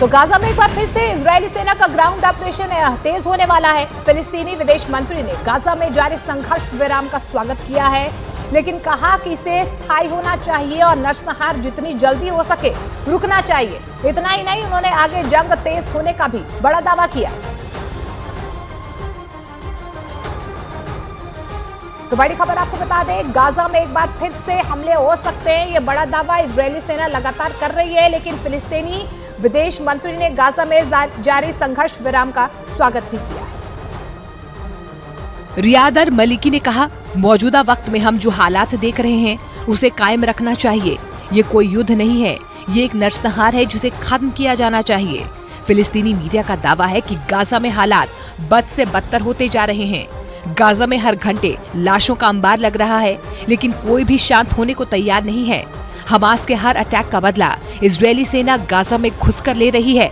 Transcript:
तो गाजा में एक बार फिर से इजरायली सेना का ग्राउंड ऑपरेशन तेज होने वाला है। फिलिस्तीनी विदेश मंत्री ने गाजा में जारी संघर्ष विराम का स्वागत किया है, लेकिन कहा कि इसे स्थायी होना चाहिए और नरसंहार जितनी जल्दी हो सके रुकना चाहिए। इतना ही नहीं, उन्होंने आगे जंग तेज होने का भी बड़ा दावा किया। तो बड़ी खबर आपको बता दें, गाजा में एक बार फिर से हमले हो सकते हैं, ये बड़ा दावा इजरायली सेना लगातार कर रही है। लेकिन फिलिस्तीनी विदेश मंत्री ने गाजा में जारी संघर्ष विराम का स्वागत भी किया है। रियाद अल मलिकी ने कहा, मौजूदा वक्त में हम जो हालात देख रहे हैं उसे कायम रखना चाहिए। ये कोई युद्ध नहीं है, ये एक नरसंहार है जिसे खत्म किया जाना चाहिए। फिलिस्तीनी मीडिया का दावा है कि गाजा में हालात बद से बदतर होते जा रहे हैं। गाजा में हर घंटे लाशों का अंबार लग रहा है, लेकिन कोई भी शांत होने को तैयार नहीं है। हमास के हर अटैक का बदला इजरायली सेना गाजा में घुसकर ले रही है।